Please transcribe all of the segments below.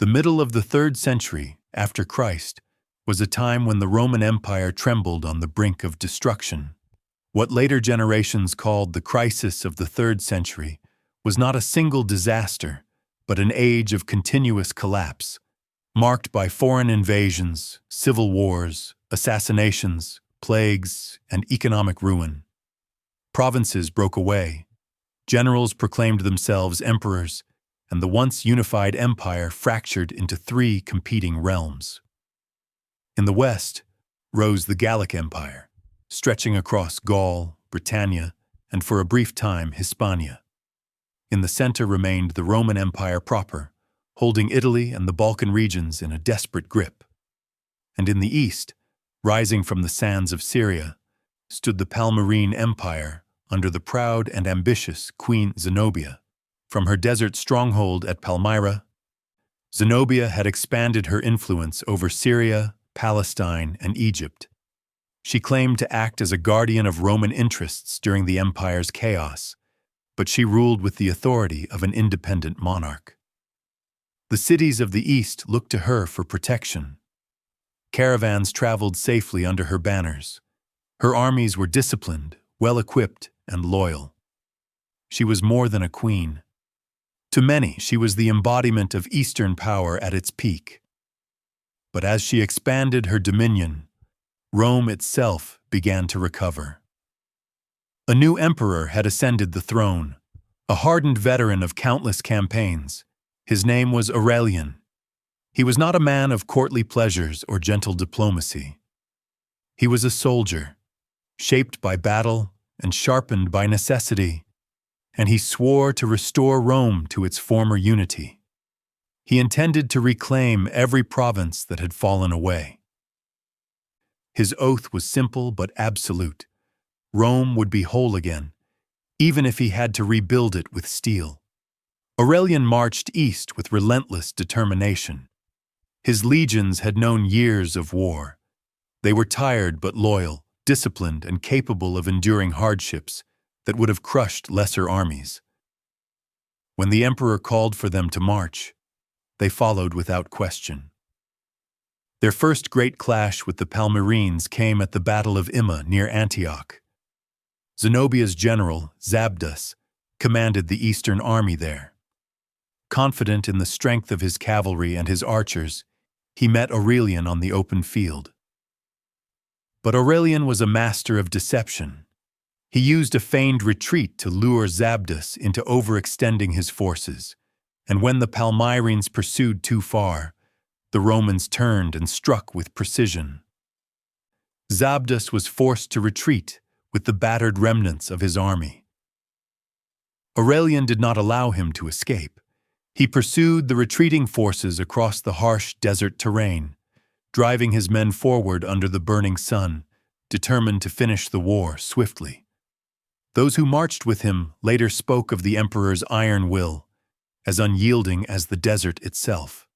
The middle of the 3rd century, after Christ, was a time when the Roman Empire trembled on the brink of destruction. What later generations called the crisis of the 3rd century was not a single disaster, but an age of continuous collapse, marked by foreign invasions, civil wars, assassinations, plagues, and economic ruin. Provinces broke away, generals proclaimed themselves emperors, and the once unified empire fractured into 3 competing realms. In the west rose the Gallic Empire, stretching across Gaul, Britannia, and for a brief time Hispania. In the center remained the Roman Empire proper, holding Italy and the Balkan regions in a desperate grip. And in the east, rising from the sands of Syria, stood the Palmyrene Empire under the proud and ambitious Queen Zenobia. From her desert stronghold at Palmyra, Zenobia had expanded her influence over Syria, Palestine, and Egypt. She claimed to act as a guardian of Roman interests during the empire's chaos, but she ruled with the authority of an independent monarch. The cities of the East looked to her for protection. Caravans traveled safely under her banners. Her armies were disciplined, well-equipped, and loyal. She was more than a queen. To many, she was the embodiment of Eastern power at its peak. But as she expanded her dominion, Rome itself began to recover. A new emperor had ascended the throne, a hardened veteran of countless campaigns. His name was Aurelian. He was not a man of courtly pleasures or gentle diplomacy. He was a soldier, shaped by battle and sharpened by necessity, and he swore to restore Rome to its former unity. He intended to reclaim every province that had fallen away. His oath was simple but absolute. Rome would be whole again, even if he had to rebuild it with steel. Aurelian marched east with relentless determination. His legions had known years of war. They were tired but loyal, disciplined, and capable of enduring hardships that would have crushed lesser armies. When the emperor called for them to march, they followed without question. Their first great clash with the Palmyrenes came at the Battle of Immae near Antioch. Zenobia's general, Zabdas, commanded the eastern army there. Confident in the strength of his cavalry and his archers, he met Aurelian on the open field. But Aurelian was a master of deception. He used a feigned retreat to lure Zabdas into overextending his forces, and when the Palmyrenes pursued too far, the Romans turned and struck with precision. Zabdas was forced to retreat with the battered remnants of his army. Aurelian did not allow him to escape. He pursued the retreating forces across the harsh desert terrain, driving his men forward under the burning sun, determined to finish the war swiftly. Those who marched with him later spoke of the emperor's iron will, as unyielding as the desert itself.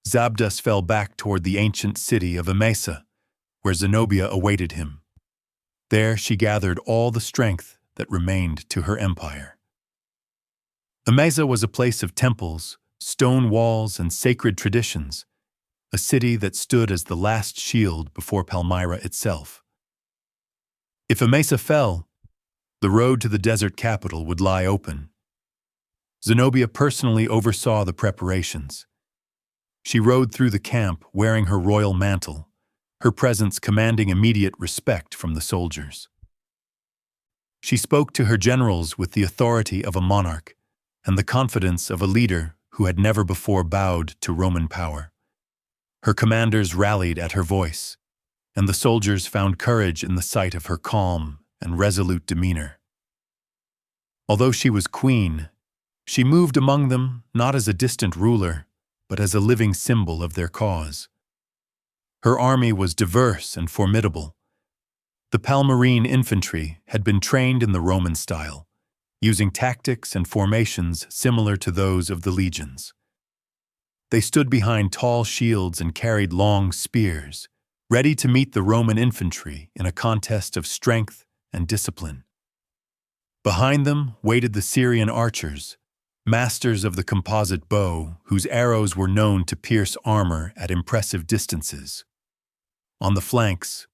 Zabdas fell back toward the ancient city of Emesa, where Zenobia awaited him. There she gathered all the strength that remained to her empire. Emesa was a place of temples, stone walls, and sacred traditions, a city that stood as the last shield before Palmyra itself. If Emesa fell, the road to the desert capital would lie open. Zenobia personally oversaw the preparations. She rode through the camp wearing her royal mantle, her presence commanding immediate respect from the soldiers. She spoke to her generals with the authority of a monarch and the confidence of a leader who had never before bowed to Roman power. Her commanders rallied at her voice, and the soldiers found courage in the sight of her calm and resolute demeanor. Although she was queen, she moved among them not as a distant ruler, but as a living symbol of their cause. Her army was diverse and formidable. The Palmyrene infantry had been trained in the Roman style, using tactics and formations similar to those of the legions. They stood behind tall shields and carried long spears, ready to meet the Roman infantry in a contest of strength and discipline. Behind them waited the Syrian archers, masters of the composite bow, whose arrows were known to pierce armor at impressive distances. On the flanks,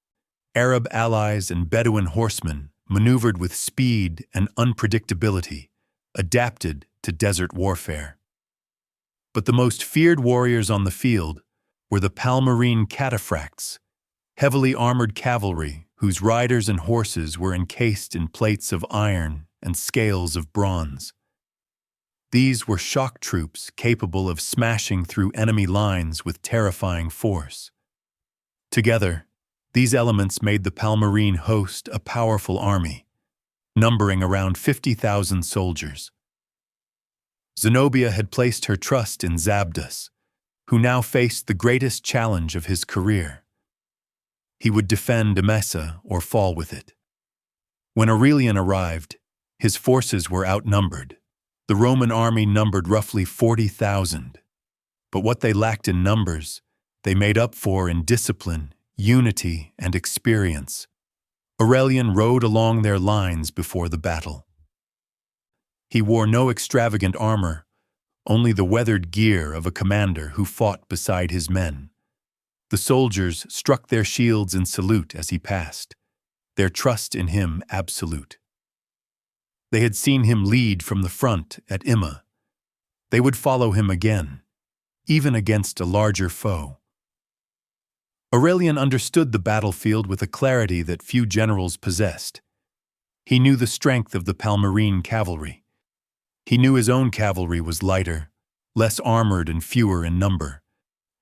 Arab allies and Bedouin horsemen maneuvered with speed and unpredictability, adapted to desert warfare. But the most feared warriors on the field were the Palmyrene cataphracts, heavily armored cavalry whose riders and horses were encased in plates of iron and scales of bronze. These were shock troops capable of smashing through enemy lines with terrifying force. Together, these elements made the Palmyrene host a powerful army, numbering around 50,000 soldiers. Zenobia had placed her trust in Zabdas, who now faced the greatest challenge of his career. He would defend Emesa or fall with it. When Aurelian arrived, his forces were outnumbered. The Roman army numbered roughly 40,000. But what they lacked in numbers, they made up for in discipline, unity, and experience. Aurelian rode along their lines before the battle. He wore no extravagant armor, only the weathered gear of a commander who fought beside his men. The soldiers struck their shields in salute as he passed, their trust in him absolute. They had seen him lead from the front at Immae. They would follow him again, even against a larger foe. Aurelian understood the battlefield with a clarity that few generals possessed. He knew the strength of the Palmyrene cavalry. He knew his own cavalry was lighter, less armored and fewer in number,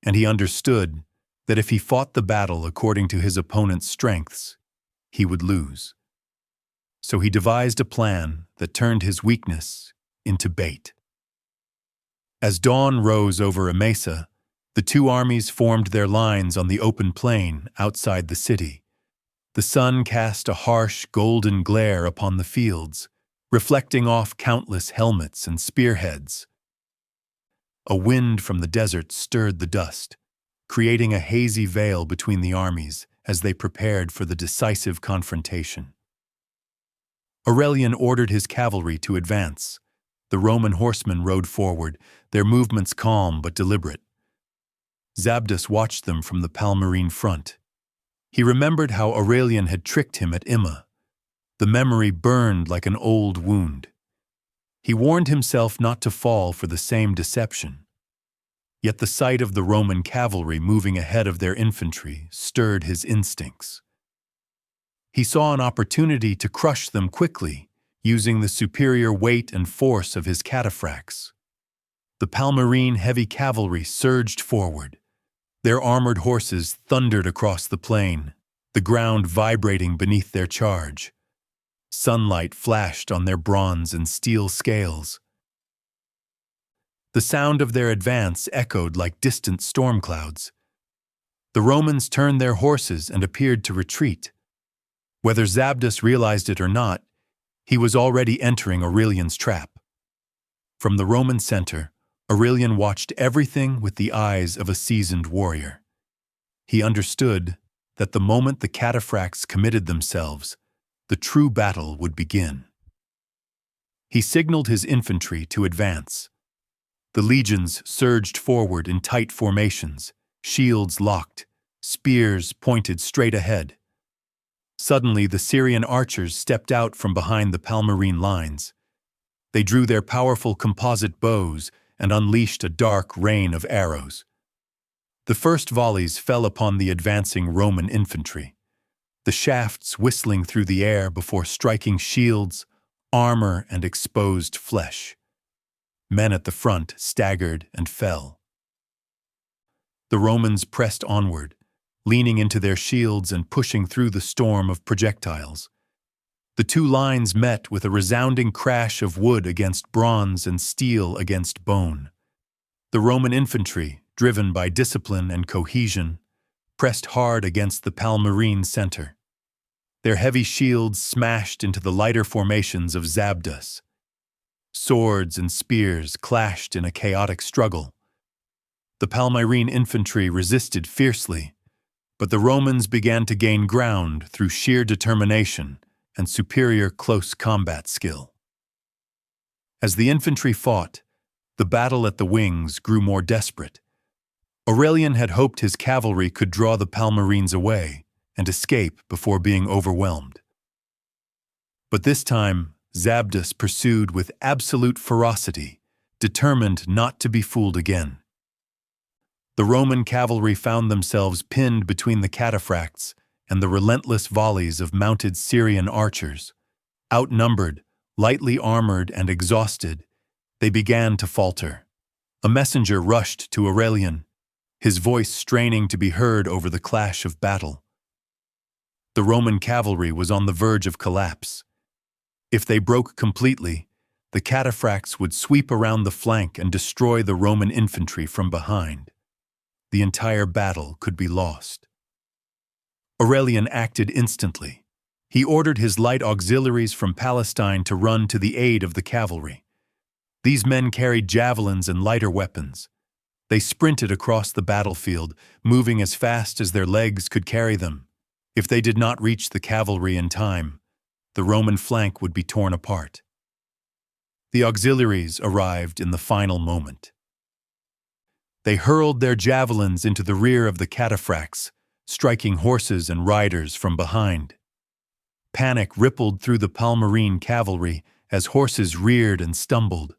and he understood that if he fought the battle according to his opponent's strengths, he would lose. So he devised a plan that turned his weakness into bait. As dawn rose over Emesa, the two armies formed their lines on the open plain outside the city. The sun cast a harsh golden glare upon the fields, reflecting off countless helmets and spearheads. A wind from the desert stirred the dust, creating a hazy veil between the armies as they prepared for the decisive confrontation. Aurelian ordered his cavalry to advance. The Roman horsemen rode forward, their movements calm but deliberate. Zabdas watched them from the Palmyrene front. He remembered how Aurelian had tricked him at Immae. The memory burned like an old wound. He warned himself not to fall for the same deception. Yet the sight of the Roman cavalry moving ahead of their infantry stirred his instincts. He saw an opportunity to crush them quickly, using the superior weight and force of his cataphracts. The Palmyrene heavy cavalry surged forward. Their armored horses thundered across the plain, the ground vibrating beneath their charge. Sunlight flashed on their bronze and steel scales. The sound of their advance echoed like distant storm clouds. The Romans turned their horses and appeared to retreat. Whether Zabdas realized it or not, he was already entering Aurelian's trap. From the Roman center, Aurelian watched everything with the eyes of a seasoned warrior. He understood that the moment the cataphracts committed themselves, the true battle would begin. He signaled his infantry to advance. The legions surged forward in tight formations, shields locked, spears pointed straight ahead. Suddenly, the Syrian archers stepped out from behind the Palmyrene lines. They drew their powerful composite bows and unleashed a dark rain of arrows. The first volleys fell upon the advancing Roman infantry, the shafts whistling through the air before striking shields, armor, and exposed flesh. Men at the front staggered and fell. The Romans pressed onward, leaning into their shields and pushing through the storm of projectiles. The two lines met with a resounding crash of wood against bronze and steel against bone. The Roman infantry, driven by discipline and cohesion, pressed hard against the Palmyrene center. Their heavy shields smashed into the lighter formations of Zabdas. Swords and spears clashed in a chaotic struggle. The Palmyrene infantry resisted fiercely, but the Romans began to gain ground through sheer determination and superior close combat skill. As the infantry fought, The battle at the wings grew more desperate. Aurelian had hoped his cavalry could draw the Palmyrenes away and escape before being overwhelmed. But this time, Zabdas pursued with absolute ferocity, determined not to be fooled again. The Roman cavalry found themselves pinned between the cataphracts and the relentless volleys of mounted Syrian archers. Outnumbered, lightly armored, and exhausted, they began to falter. A messenger rushed to Aurelian, his voice straining to be heard over the clash of battle. The Roman cavalry was on the verge of collapse. If they broke completely, the cataphracts would sweep around the flank and destroy the Roman infantry from behind. The entire battle could be lost. Aurelian acted instantly. He ordered his light auxiliaries from Palestine to run to the aid of the cavalry. These men carried javelins and lighter weapons. They sprinted across the battlefield, moving as fast as their legs could carry them. If they did not reach the cavalry in time, the Roman flank would be torn apart. The auxiliaries arrived in the final moment. They hurled their javelins into the rear of the cataphracts, striking horses and riders from behind. Panic rippled through the Palmyrene cavalry as horses reared and stumbled.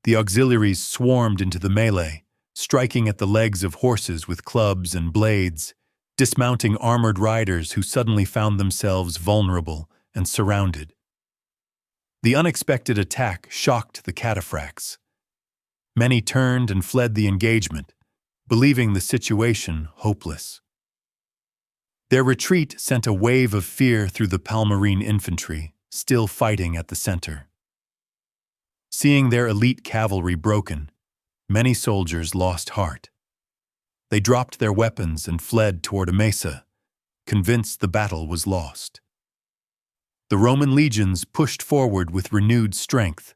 The auxiliaries swarmed into the melee, striking at the legs of horses with clubs and blades, dismounting armored riders who suddenly found themselves vulnerable and surrounded. The unexpected attack shocked the cataphracts. Many turned and fled the engagement, believing the situation hopeless. Their retreat sent a wave of fear through the Palmyrene infantry, still fighting at the center. Seeing their elite cavalry broken, many soldiers lost heart. They dropped their weapons and fled toward Emesa, convinced the battle was lost. The Roman legions pushed forward with renewed strength.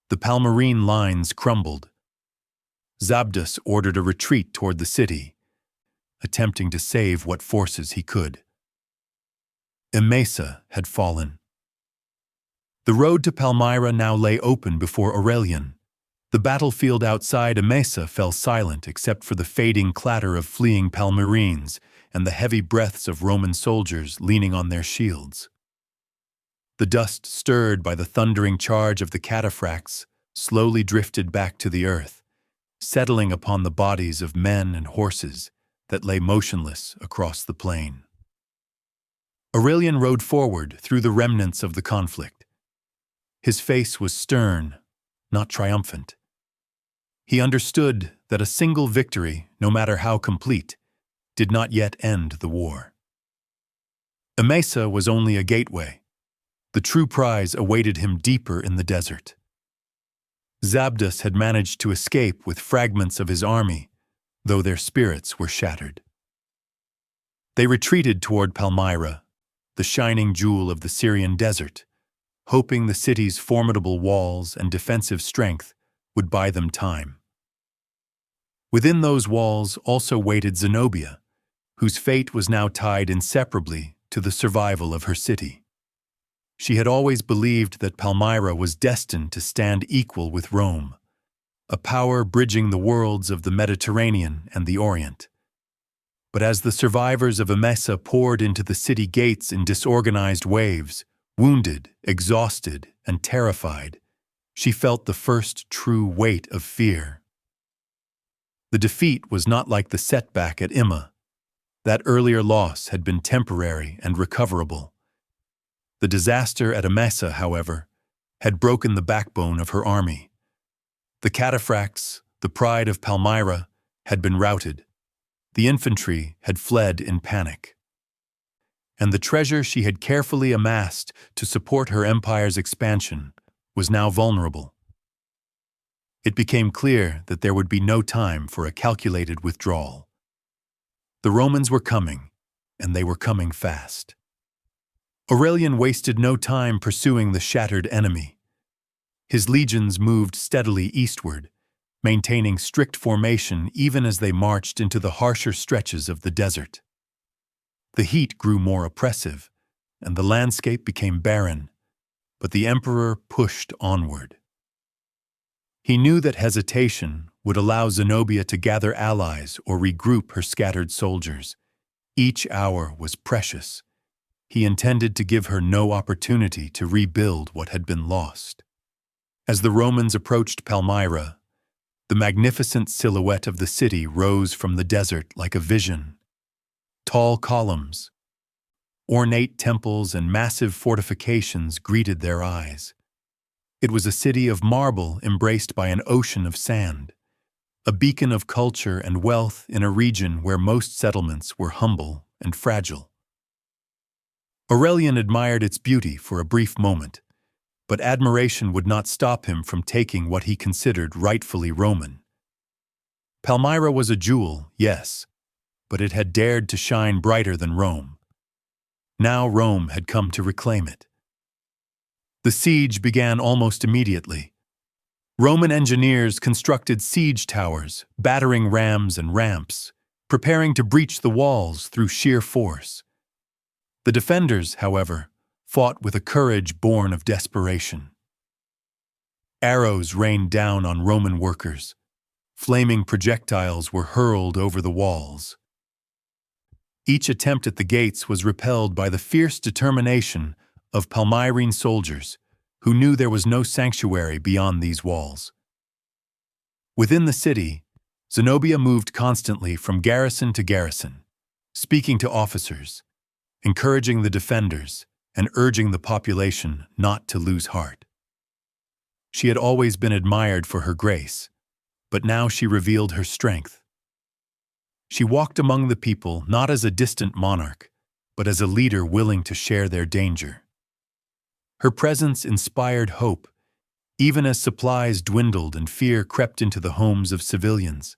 The Palmyrene lines crumbled. Zabdas ordered a retreat toward the city, attempting to save what forces he could. Emesa had fallen. The road to Palmyra now lay open before Aurelian. The battlefield outside Emesa fell silent except for the fading clatter of fleeing Palmyrenes and the heavy breaths of Roman soldiers leaning on their shields. The dust stirred by the thundering charge of the cataphracts slowly drifted back to the earth, settling upon the bodies of men and horses that lay motionless across the plain. Aurelian rode forward through the remnants of the conflict. His face was stern, not triumphant. He understood that a single victory, no matter how complete, did not yet end the war. Emesa was only a gateway. The true prize awaited him deeper in the desert. Zabdas had managed to escape with fragments of his army, though their spirits were shattered. They retreated toward Palmyra, the shining jewel of the Syrian desert, hoping the city's formidable walls and defensive strength would buy them time. Within those walls also waited Zenobia, whose fate was now tied inseparably to the survival of her city. She had always believed that Palmyra was destined to stand equal with Rome, a power bridging the worlds of the Mediterranean and the Orient. But as the survivors of Emesa poured into the city gates in disorganized waves, wounded, exhausted, and terrified, she felt the first true weight of fear. The defeat was not like the setback at Immae. That earlier loss had been temporary and recoverable. The disaster at Emesa, however, had broken the backbone of her army. The cataphracts, the pride of Palmyra, had been routed. The infantry had fled in panic. And the treasure she had carefully amassed to support her empire's expansion was now vulnerable. It became clear that there would be no time for a calculated withdrawal. The Romans were coming, and they were coming fast. Aurelian wasted no time pursuing the shattered enemy. His legions moved steadily eastward, maintaining strict formation even as they marched into the harsher stretches of the desert. The heat grew more oppressive, and the landscape became barren, but the emperor pushed onward. He knew that hesitation would allow Zenobia to gather allies or regroup her scattered soldiers. Each hour was precious. He intended to give her no opportunity to rebuild what had been lost. As the Romans approached Palmyra, the magnificent silhouette of the city rose from the desert like a vision. Tall columns, ornate temples, and massive fortifications greeted their eyes. It was a city of marble embraced by an ocean of sand, a beacon of culture and wealth in a region where most settlements were humble and fragile. Aurelian admired its beauty for a brief moment, but admiration would not stop him from taking what he considered rightfully Roman. Palmyra was a jewel, yes, but it had dared to shine brighter than Rome. Now Rome had come to reclaim it. The siege began almost immediately. Roman engineers constructed siege towers, battering rams and ramps, preparing to breach the walls through sheer force. The defenders, however, fought with a courage born of desperation. Arrows rained down on Roman workers. Flaming projectiles were hurled over the walls. Each attempt at the gates was repelled by the fierce determination of Palmyrene soldiers, who knew there was no sanctuary beyond these walls. Within the city, Zenobia moved constantly from garrison to garrison, speaking to officers, encouraging the defenders, and urging the population not to lose heart. She had always been admired for her grace, but now she revealed her strength. She walked among the people not as a distant monarch, but as a leader willing to share their danger. Her presence inspired hope, even as supplies dwindled and fear crept into the homes of civilians.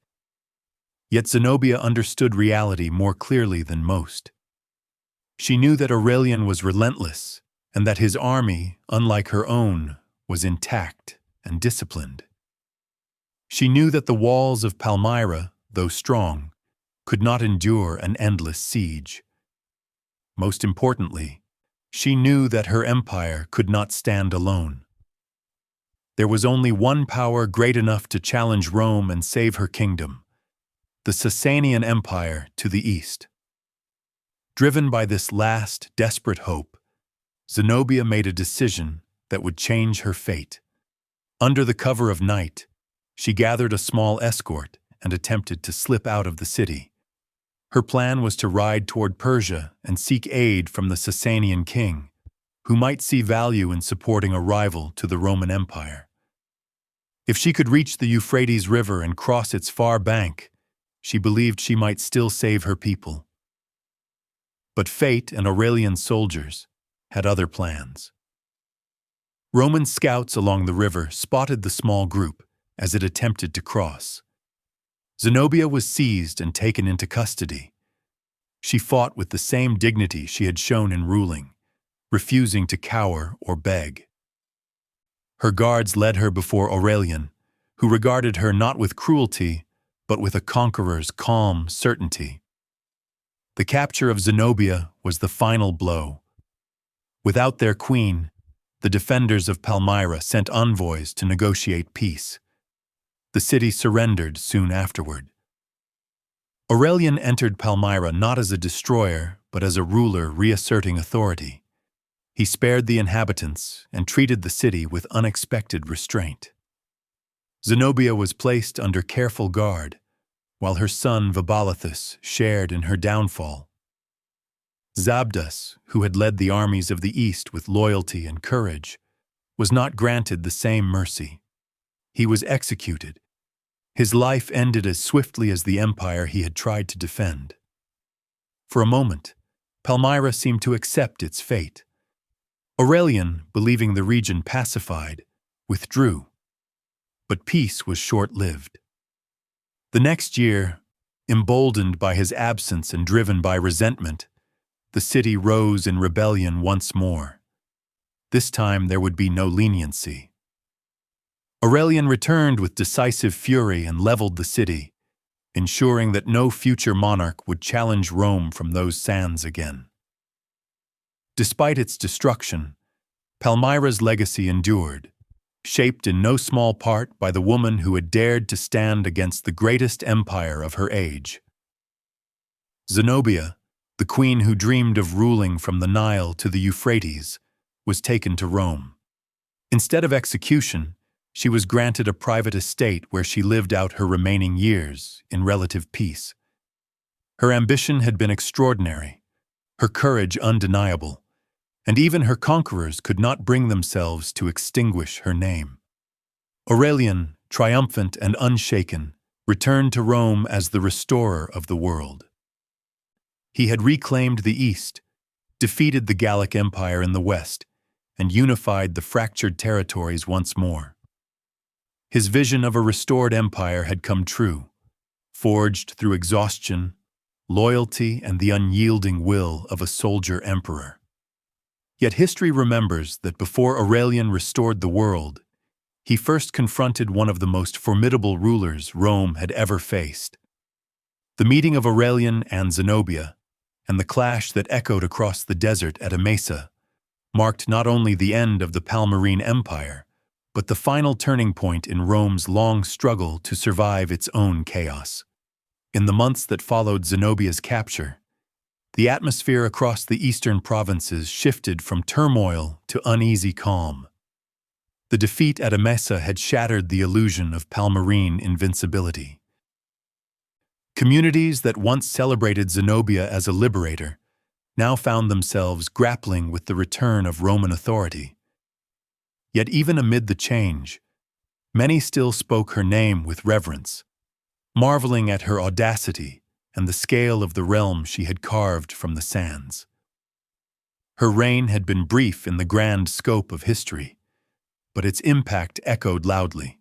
Yet Zenobia understood reality more clearly than most. She knew that Aurelian was relentless, and that his army, unlike her own, was intact and disciplined. She knew that the walls of Palmyra, though strong, could not endure an endless siege. Most importantly, she knew that her empire could not stand alone. There was only one power great enough to challenge Rome and save her kingdom: the Sasanian Empire to the east. Driven by this last, desperate hope, Zenobia made a decision that would change her fate. Under the cover of night, she gathered a small escort and attempted to slip out of the city. Her plan was to ride toward Persia and seek aid from the Sasanian king, who might see value in supporting a rival to the Roman Empire. If she could reach the Euphrates River and cross its far bank, she believed she might still save her people. But fate and Aurelian's soldiers had other plans. Roman scouts along the river spotted the small group as it attempted to cross. Zenobia was seized and taken into custody. She fought with the same dignity she had shown in ruling, refusing to cower or beg. Her guards led her before Aurelian, who regarded her not with cruelty, but with a conqueror's calm certainty. The capture of Zenobia was the final blow. Without their queen, the defenders of Palmyra sent envoys to negotiate peace. The city surrendered soon afterward. Aurelian entered Palmyra not as a destroyer, but as a ruler reasserting authority. He spared the inhabitants and treated the city with unexpected restraint. Zenobia was placed under careful guard, while her son Vabalithus shared in her downfall. Zabdas, who had led the armies of the East with loyalty and courage, was not granted the same mercy. He was executed. His life ended as swiftly as the empire he had tried to defend. For a moment, Palmyra seemed to accept its fate. Aurelian, believing the region pacified, withdrew. But peace was short-lived. The next year, emboldened by his absence and driven by resentment, the city rose in rebellion once more. This time there would be no leniency. Aurelian returned with decisive fury and leveled the city, ensuring that no future monarch would challenge Rome from those sands again. Despite its destruction, Palmyra's legacy endured, shaped in no small part by the woman who had dared to stand against the greatest empire of her age. Zenobia, the queen who dreamed of ruling from the Nile to the Euphrates, was taken to Rome. Instead of execution, she was granted a private estate where she lived out her remaining years in relative peace. Her ambition had been extraordinary, her courage undeniable, and even her conquerors could not bring themselves to extinguish her name. Aurelian, triumphant and unshaken, returned to Rome as the restorer of the world. He had reclaimed the East, defeated the Gallic Empire in the West, and unified the fractured territories once more. His vision of a restored empire had come true, forged through exhaustion, loyalty, and the unyielding will of a soldier emperor. Yet history remembers that before Aurelian restored the world, he first confronted one of the most formidable rulers Rome had ever faced. The meeting of Aurelian and Zenobia, and the clash that echoed across the desert at Emesa, marked not only the end of the Palmyrene Empire, but the final turning point in Rome's long struggle to survive its own chaos. In the months that followed Zenobia's capture, the atmosphere across the eastern provinces shifted from turmoil to uneasy calm. The defeat at Emesa had shattered the illusion of Palmyrene invincibility. Communities that once celebrated Zenobia as a liberator now found themselves grappling with the return of Roman authority. Yet even amid the change, many still spoke her name with reverence, marveling at her audacity and the scale of the realm she had carved from the sands. Her reign had been brief in the grand scope of history, but its impact echoed loudly.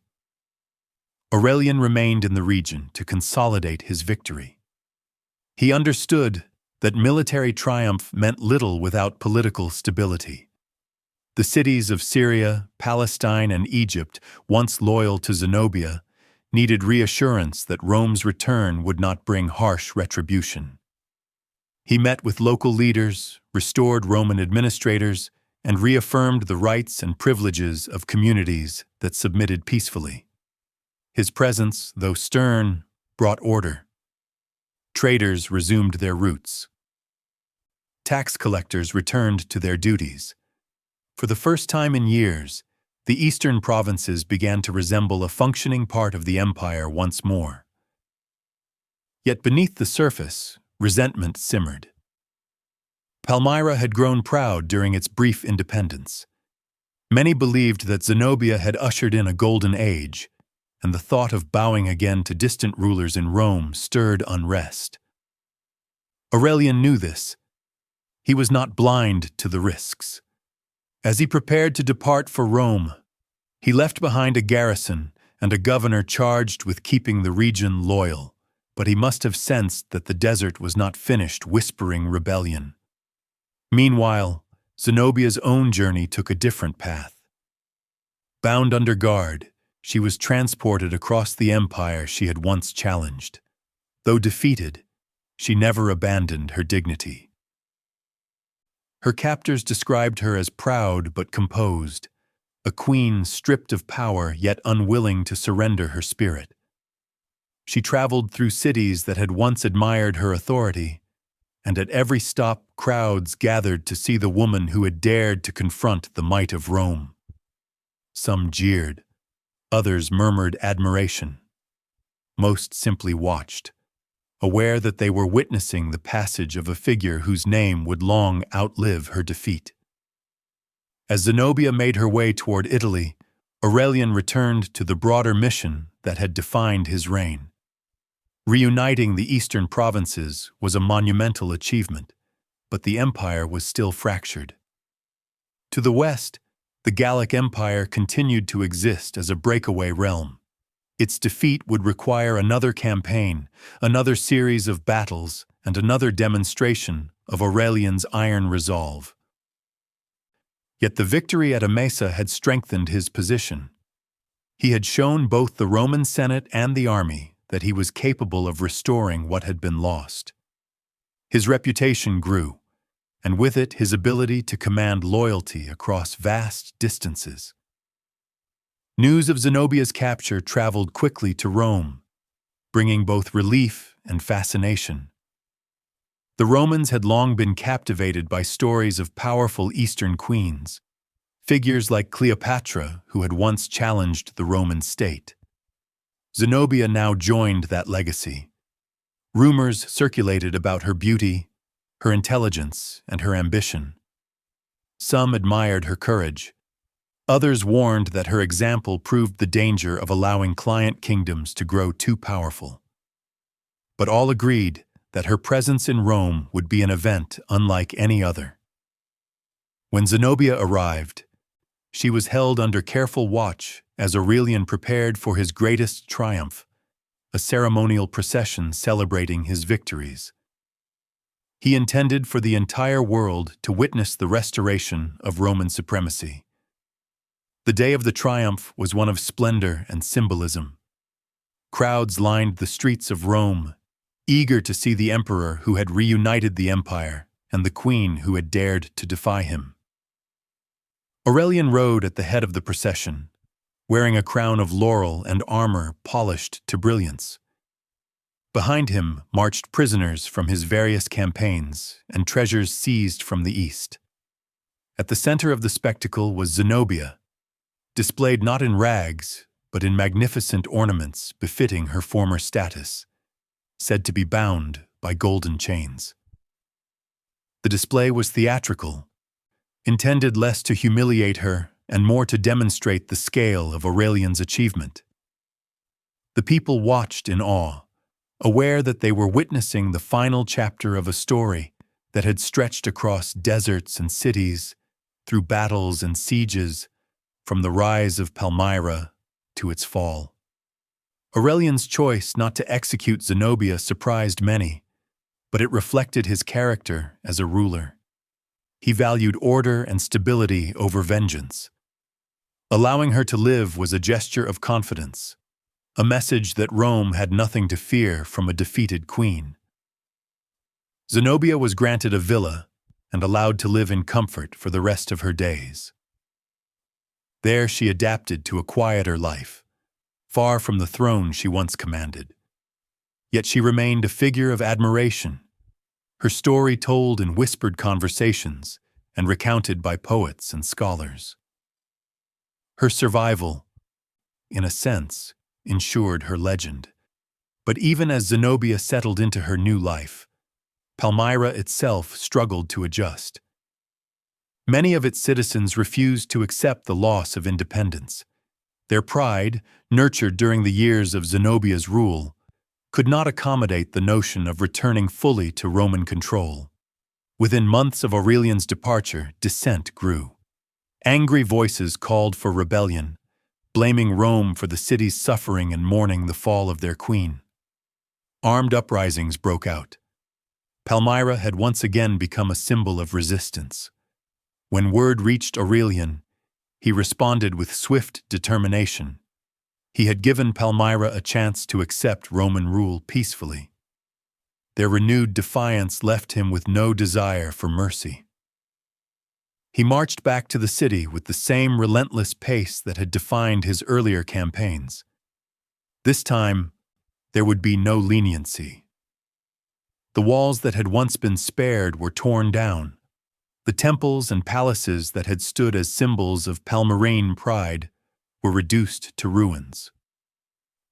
Aurelian remained in the region to consolidate his victory. He understood that military triumph meant little without political stability. The cities of Syria, Palestine, and Egypt, once loyal to Zenobia, needed reassurance that Rome's return would not bring harsh retribution. He met with local leaders, restored Roman administrators, and reaffirmed the rights and privileges of communities that submitted peacefully. His presence, though stern, brought order. Traders resumed their routes. Tax collectors returned to their duties. For the first time in years, the eastern provinces began to resemble a functioning part of the empire once more. Yet beneath the surface, resentment simmered. Palmyra had grown proud during its brief independence. Many believed that Zenobia had ushered in a golden age, and the thought of bowing again to distant rulers in Rome stirred unrest. Aurelian knew this. He was not blind to the risks. As he prepared to depart for Rome, he left behind a garrison and a governor charged with keeping the region loyal, but he must have sensed that the desert was not finished whispering rebellion. Meanwhile, Zenobia's own journey took a different path. Bound under guard, she was transported across the empire she had once challenged. Though defeated, she never abandoned her dignity. Her captors described her as proud but composed, a queen stripped of power yet unwilling to surrender her spirit. She traveled through cities that had once admired her authority, and at every stop crowds gathered to see the woman who had dared to confront the might of Rome. Some jeered, others murmured admiration. Most simply watched, aware that they were witnessing the passage of a figure whose name would long outlive her defeat. As Zenobia made her way toward Italy, Aurelian returned to the broader mission that had defined his reign. Reuniting the eastern provinces was a monumental achievement, but the empire was still fractured. To the west, the Gallic Empire continued to exist as a breakaway realm. Its defeat would require another campaign, another series of battles, and another demonstration of Aurelian's iron resolve. Yet the victory at Emesa had strengthened his position. He had shown both the Roman Senate and the army that he was capable of restoring what had been lost. His reputation grew, and with it his ability to command loyalty across vast distances. News of Zenobia's capture traveled quickly to Rome, bringing both relief and fascination. The Romans had long been captivated by stories of powerful Eastern queens, figures like Cleopatra, who had once challenged the Roman state. Zenobia now joined that legacy. Rumors circulated about her beauty, her intelligence, and her ambition. Some admired her courage. Others warned that her example proved the danger of allowing client kingdoms to grow too powerful. But all agreed that her presence in Rome would be an event unlike any other. When Zenobia arrived, she was held under careful watch as Aurelian prepared for his greatest triumph, a ceremonial procession celebrating his victories. He intended for the entire world to witness the restoration of Roman supremacy. The day of the triumph was one of splendor and symbolism. Crowds lined the streets of Rome, eager to see the emperor who had reunited the empire and the queen who had dared to defy him. Aurelian rode at the head of the procession, wearing a crown of laurel and armor polished to brilliance. Behind him marched prisoners from his various campaigns and treasures seized from the east. At the center of the spectacle was Zenobia, displayed not in rags, but in magnificent ornaments befitting her former status, said to be bound by golden chains. The display was theatrical, intended less to humiliate her and more to demonstrate the scale of Aurelian's achievement. The people watched in awe, aware that they were witnessing the final chapter of a story that had stretched across deserts and cities, through battles and sieges, from the rise of Palmyra to its fall. Aurelian's choice not to execute Zenobia surprised many, but it reflected his character as a ruler. He valued order and stability over vengeance. Allowing her to live was a gesture of confidence, a message that Rome had nothing to fear from a defeated queen. Zenobia was granted a villa and allowed to live in comfort for the rest of her days. There she adapted to a quieter life, far from the throne she once commanded. Yet she remained a figure of admiration, her story told in whispered conversations and recounted by poets and scholars. Her survival, in a sense, ensured her legend. But even as Zenobia settled into her new life, Palmyra itself struggled to adjust. Many of its citizens refused to accept the loss of independence. Their pride, nurtured during the years of Zenobia's rule, could not accommodate the notion of returning fully to Roman control. Within months of Aurelian's departure, dissent grew. Angry voices called for rebellion, blaming Rome for the city's suffering and mourning the fall of their queen. Armed uprisings broke out. Palmyra had once again become a symbol of resistance. When word reached Aurelian, he responded with swift determination. He had given Palmyra a chance to accept Roman rule peacefully. Their renewed defiance left him with no desire for mercy. He marched back to the city with the same relentless pace that had defined his earlier campaigns. This time, there would be no leniency. The walls that had once been spared were torn down. The temples and palaces that had stood as symbols of Palmyrene pride were reduced to ruins.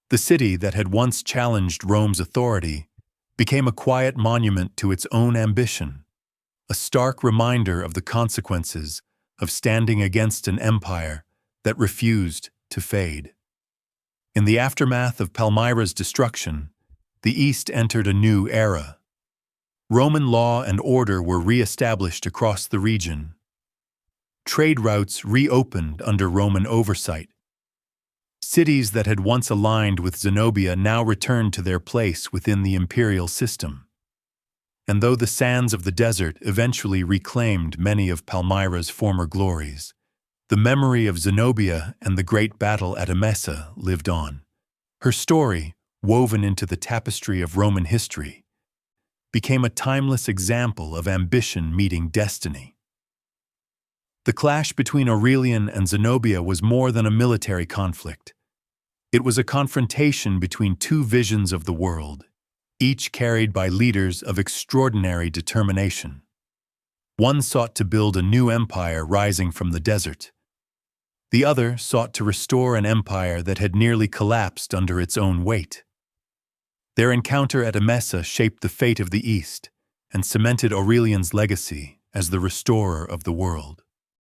The city that had once challenged Rome's authority became a quiet monument to its own ambition, a stark reminder of the consequences of standing against an empire that refused to fade. In the aftermath of Palmyra's destruction, the East entered a new era. Roman law and order were re-established across the region. Trade routes reopened under Roman oversight. Cities that had once aligned with Zenobia now returned to their place within the imperial system. And though the sands of the desert eventually reclaimed many of Palmyra's former glories, the memory of Zenobia and the great battle at Emesa lived on. Her story, woven into the tapestry of Roman history, became a timeless example of ambition meeting destiny. The clash between Aurelian and Zenobia was more than a military conflict. It was a confrontation between two visions of the world, each carried by leaders of extraordinary determination. One sought to build a new empire rising from the desert. The other sought to restore an empire that had nearly collapsed under its own weight. Their encounter at Emesa shaped the fate of the East and cemented Aurelian's legacy as the restorer of the world.